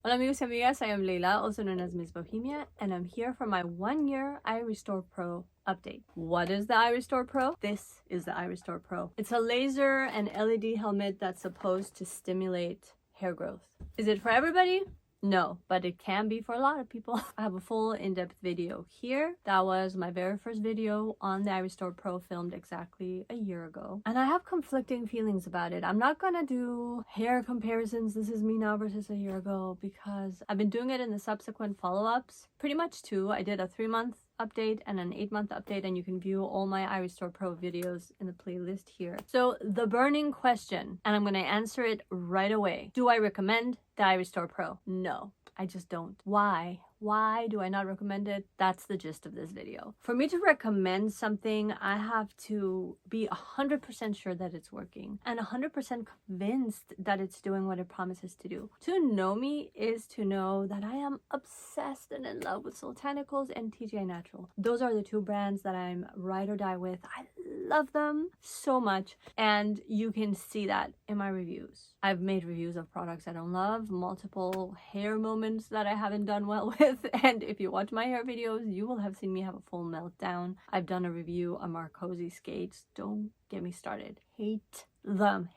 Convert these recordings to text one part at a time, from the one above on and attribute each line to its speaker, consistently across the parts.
Speaker 1: Hola amigos y amigas, I am Leila, also known as Miss Bohemia, and I'm here for my 1-year iRestore Pro update. What is the iRestore Pro? This is the iRestore Pro. It's a laser and LED helmet that's supposed to stimulate hair growth. Is it for everybody? No, but it can be for a lot of people. I have a full in-depth video here. That was my very first video on the iRestore Pro, filmed exactly a year ago. And I have conflicting feelings about it. I'm not gonna do hair comparisons. This is me now versus a year ago because I've been doing it in the subsequent follow-ups. Pretty much two. I did a 3-month update and an 8-month update, and you can view all my iRestore Pro videos in the playlist here. So the burning question, and I'm going to answer it right away. Do I recommend the iRestore Pro? No, I just don't. Why? Why do I not recommend it? That's the gist of this video. For me to recommend something, I have to be 100% sure that it's working and 100% convinced that it's doing what it promises to do. To know me is to know that I am obsessed and in love with Soultanicals and TGI Natural. Those are the two brands that I'm ride or die with. I love them so much, and you can see that in my reviews. I've made reviews of products I don't love, multiple hair moments that I haven't done well with, and if you watch my hair videos, you will have seen me have a full meltdown. I've done a review on Marcosi skates. Don't get me started. Hate them,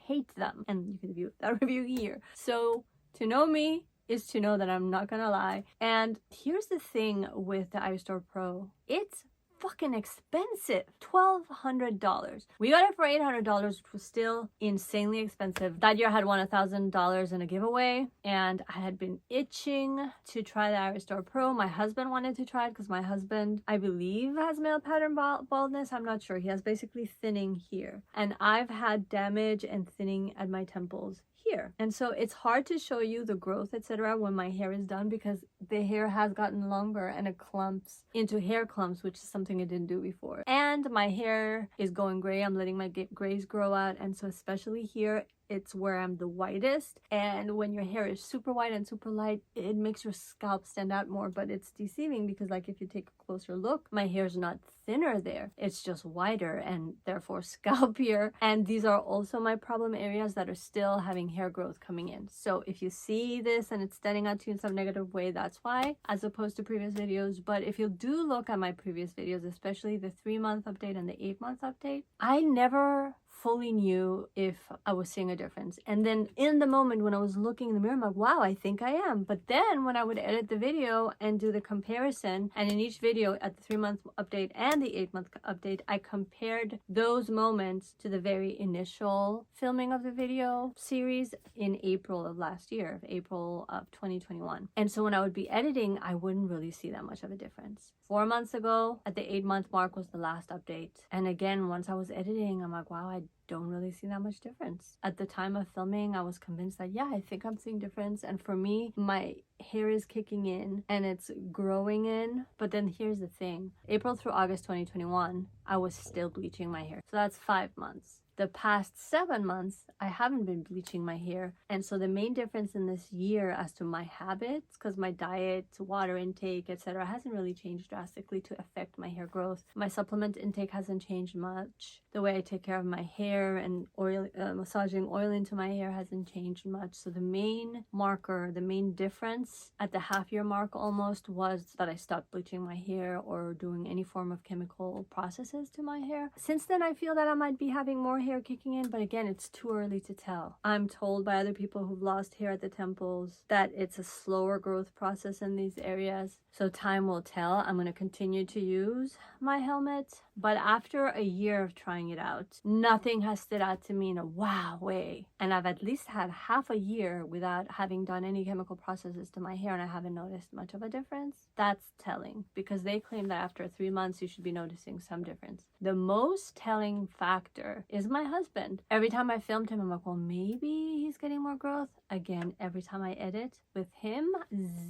Speaker 1: and you can view that review here. So to know me is to know that I'm not gonna lie. And here's the thing with the iRestore Pro. It's fucking expensive. $1,200. We got it for $800, which was still insanely expensive. That year I had won $1,000 in a giveaway, and I had been itching to try the iRestore Pro. My husband wanted to try it because my husband, I believe, has male pattern baldness. I'm not sure. He has basically thinning here, and I've had damage and thinning at my temples here, and so it's hard to show you the growth, etc., when my hair is done because the hair has gotten longer and it clumps into hair clumps, which is something I didn't do before. And my hair is going gray. I'm letting my grays grow out, and so especially here, it's where I'm the whitest. And when your hair is super white and super light, it makes your scalp stand out more, but it's deceiving because, like, if you take a closer look, my hair is not thinner there, it's just whiter and therefore scalpier. And these are also my problem areas that are still having hair growth coming in. So if you see this and it's standing out to you in some negative way, that's why, as opposed to previous videos. But if you do look at my previous videos, especially the 3-month update and the 8-month update, I never fully knew if I was seeing a difference. And then in the moment when I was looking in the mirror, I'm like, wow, I think I am. But then when I would edit the video and do the comparison, and in each video at the 3-month update and the 8-month update, I compared those moments to the very initial filming of the video series in April of last year, April of 2021. And so when I would be editing, I wouldn't really see that much of a difference. 4 months ago, at the 8-month mark, was the last update. And again, once I was editing, I'm like, wow, I don't really see that much difference. At the time of filming, I was convinced that, yeah, I think I'm seeing difference. And for me, my hair is kicking in and it's growing in. But then here's the thing. April through August 2021, I was still bleaching my hair. So that's 5 months. The past 7 months, I haven't been bleaching my hair. And so the main difference in this year as to my habits, because my diet, water intake, etc., hasn't really changed drastically to affect my hair growth. My supplement intake hasn't changed much. The way I take care of my hair and massaging oil into my hair hasn't changed much. So the main marker, the main difference at the half-year mark almost, was that I stopped bleaching my hair or doing any form of chemical processes to my hair. Since then, I feel that I might be having more hair kicking in, but again, it's too early to tell. I'm told by other people who've lost hair at the temples that it's a slower growth process in these areas, so time will tell. I'm going to continue to use my helmet, but after a year of trying it out, nothing has stood out to me in a wow way, and I've at least had half a year without having done any chemical processes to my hair, and I haven't noticed much of a difference. That's telling, because they claim that after 3 months you should be noticing some difference. The most telling factor is my husband. Every time I filmed him, I'm like, well, maybe he's getting more growth. Again, every time I edit with him,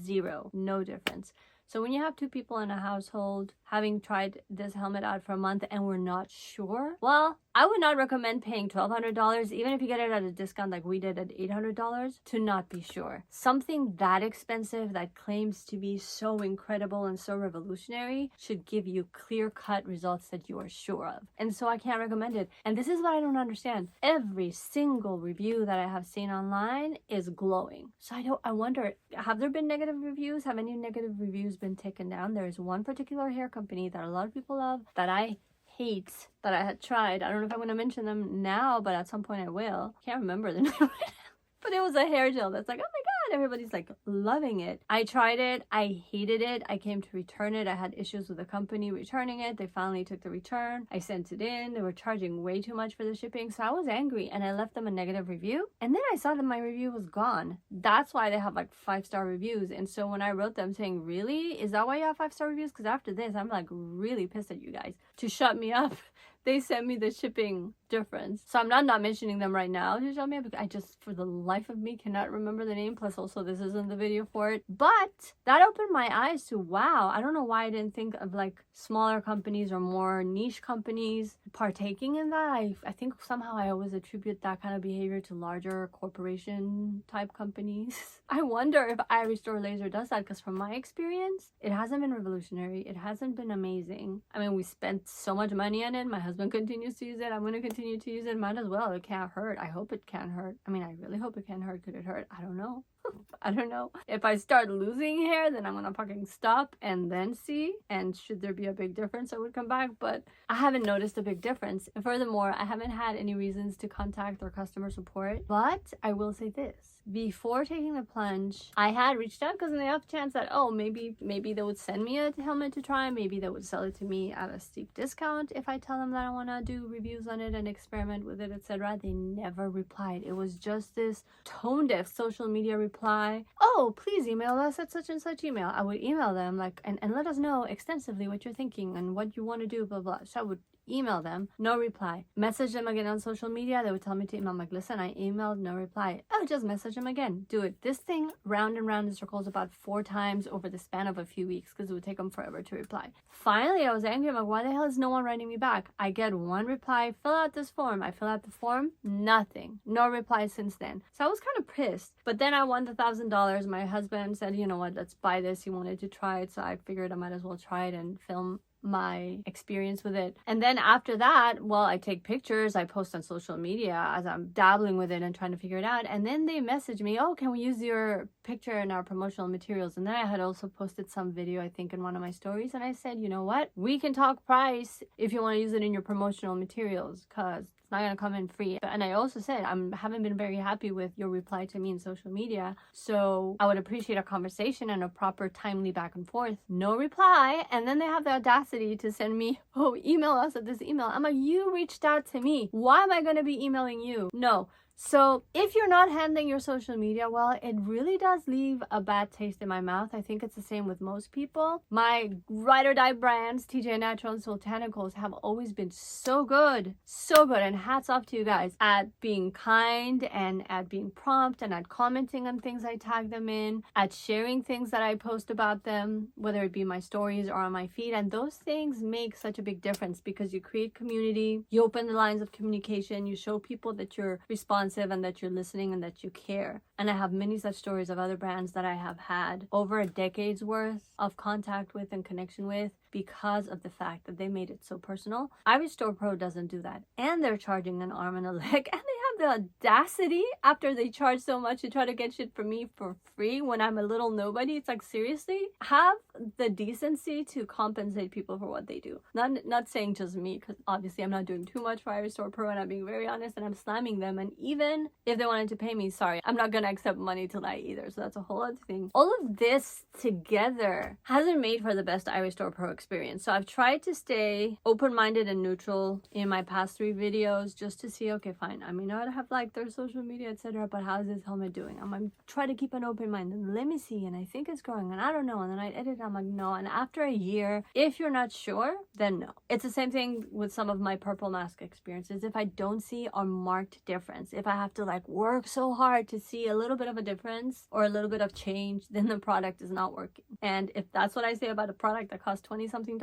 Speaker 1: zero, no difference. So when you have two people in a household having tried this helmet out for a month and we're not sure, well, I would not recommend paying $1,200, even if you get it at a discount like we did at $800, to not be sure. Something that expensive that claims to be so incredible and so revolutionary should give you clear-cut results that you are sure of. And so I can't recommend it. And this is what I don't understand. Every single review that I have seen online is glowing. So I wonder, have there been negative reviews? Have any negative reviews been taken down? There is one particular hair company that a lot of people love that I hate, that I had tried. I don't know if I'm going to mention them now, but at some point I will. Can't remember the name right now. But it was a hair gel that's like, oh my god, everybody's like loving it. I tried it. I hated it. I came to return it. I had issues with the company returning it. They finally took the return. I sent it in. They were charging way too much for the shipping. So I was angry and I left them a negative review. And then I saw that my review was gone. That's why they have like 5-star reviews. And so when I wrote them saying, really? Is that why you have 5-star reviews? Because after this, I'm like really pissed at you guys. To shut me up, they sent me the shipping difference. So I'm not mentioning them right now to show me, because I just, for the life of me, cannot remember the name. Plus also this isn't the video for it. But that opened my eyes to, wow, I don't know why I didn't think of like smaller companies or more niche companies partaking in that. I think somehow I always attribute that kind of behavior to larger corporation type companies. I wonder if iRestore Laser does that, because from my experience, it hasn't been revolutionary. It hasn't been amazing. I mean, we spent so much money on it. My husband continues to use it. I'm going to continue to use it. Might as well. It can't hurt. I hope it can't hurt. I mean, I really hope it can't hurt. Could it hurt? I don't know. I don't know. If I start losing hair, then I'm gonna fucking stop and then see. And should there be a big difference, I would come back. But I haven't noticed a big difference. And furthermore, I haven't had any reasons to contact their customer support. But I will say this. Before taking the plunge, I had reached out because they have a chance that, oh, maybe they would send me a helmet to try. Maybe they would sell it to me at a steep discount if I tell them that I want to do reviews on it and experiment with it, etc. They never replied. It was just this tone-deaf social media reply. Oh, please email us at such and such email. I would email them like and let us know extensively what you're thinking and what you want to do, blah, blah. So I would email them, no reply. Message them again on social media. They would tell me to email. I'm like, listen, I emailed, no reply. Oh, just message them again. Do it. This thing round and round in circles about 4 times over the span of a few weeks, because it would take them forever to reply. Finally, I was angry. I'm like, why the hell is no one writing me back? I get one reply, fill out this form. I fill out the form, nothing. No reply since then. So I was kind of pissed. But then I won the $1,000. My husband said, you know what, let's buy this. He wanted to try it. So I figured I might as well try it and film my experience with it. And then after that, well, I take pictures, I post on social media as I'm dabbling with it and trying to figure it out. And then they message me, oh, can we use your picture in our promotional materials? And then I had also posted some video, I think, in one of my stories. And I said, you know what? We can talk price if you want to use it in your promotional materials, because it's not going to come in free. And I also said, I haven't been very happy with your reply to me in social media. So I would appreciate a conversation and a proper timely back and forth. No reply. And then they have the audacity to send me, oh, email us at this email. I'm like, you reached out to me. Why am I going to be emailing you? No. So if you're not handling your social media well, it really does leave a bad taste in my mouth. I think it's the same with most people. My ride or die brands, TJ Natural and Soultanicals, have always been so good, and hats off to you guys at being kind and at being prompt and at commenting on things I tag them in, at sharing things that I post about them, whether it be my stories or on my feed. And those things make such a big difference, because you create community, you open the lines of communication, you show people that you're responsive and that you're listening and that you care. And I have many such stories of other brands that I have had over a decade's worth of contact with and connection with, because of the fact that they made it so personal. iRestore Pro doesn't do that. And they're charging an arm and a leg. And they have the audacity, after they charge so much, to try to get shit from me for free when I'm a little nobody. It's like, seriously? Have the decency to compensate people for what they do. Not saying just me, because obviously I'm not doing too much for iRestore Pro, and I'm being very honest, and I'm slamming them. And even if they wanted to pay me, sorry, I'm not gonna accept money tonight either. So that's a whole other thing. All of this together hasn't made for the best iRestore Pro experience. So I've tried to stay open-minded and neutral in my past 3 videos, just to see, okay, fine, I may not gotta have like their social media, etc. But how's this helmet doing? I'm like, try to keep an open mind and let me see, and I think it's growing, and I don't know, and then I edit, I'm like, no. And after a year, if you're not sure, then no. It's the same thing with some of my purple mask experiences. If I don't see a marked difference, if I have to like work so hard to see a little bit of a difference or a little bit of change, then the product is not working. And if that's what I say about a product that costs $20 something,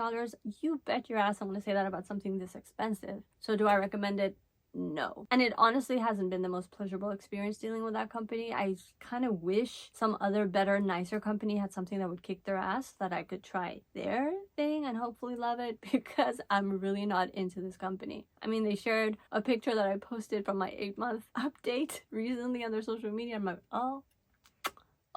Speaker 1: you bet your ass I'm going to say that about something this expensive. So do I recommend it? No. And it honestly hasn't been the most pleasurable experience dealing with that company. I kind of wish some other better, nicer company had something that would kick their ass, that I could try their thing and hopefully love it, because I'm really not into this company. I mean, they shared a picture that I posted from my 8-month update recently on their social media. I'm like, oh,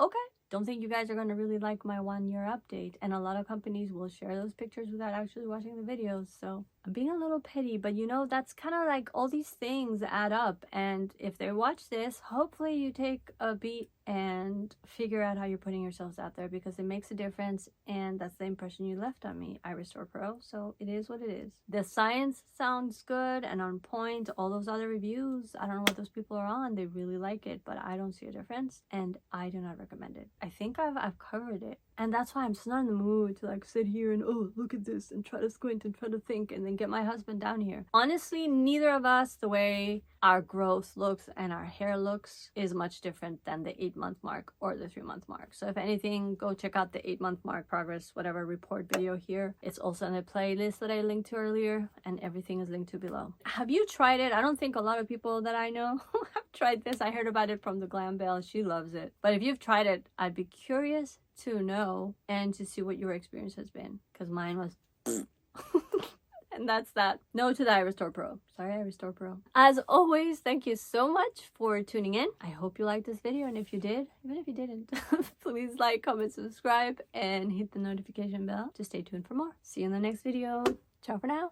Speaker 1: okay. Don't think you guys are going to really like my 1-year update. And a lot of companies will share those pictures without actually watching the videos. So I'm being a little petty, but you know, that's kind of like all these things add up. And if they watch this, hopefully you take a beat and figure out how you're putting yourselves out there, because it makes a difference. And that's the impression you left on me, iRestore Pro. So it is what it is. The science sounds good and on point. All those other reviews, I don't know what those people are on. They really like it, but I don't see a difference, and I do not recommend it. I think I've covered it. And that's why I'm just not in the mood to like sit here and, oh, look at this, and try to squint and try to think and then get my husband down here. Honestly, neither of us, the way our growth looks and our hair looks, is much different than the 8-month mark or the 3-month mark. So if anything, go check out the 8-month mark progress, whatever report video here. It's also in the playlist that I linked to earlier, and everything is linked to below. Have you tried it? I don't think a lot of people that I know have tried this. I heard about it from the Glam Belle. She loves it. But if you've tried it, I'd be curious to know and to see what your experience has been, because mine was and that's that. No to the iRestore Pro. Sorry, iRestore Pro. As always, thank you so much for tuning in. I hope you liked this video, and if you did, even if you didn't, please like, comment, subscribe, and hit the notification bell to stay tuned for more. See you in the next video. Ciao for now.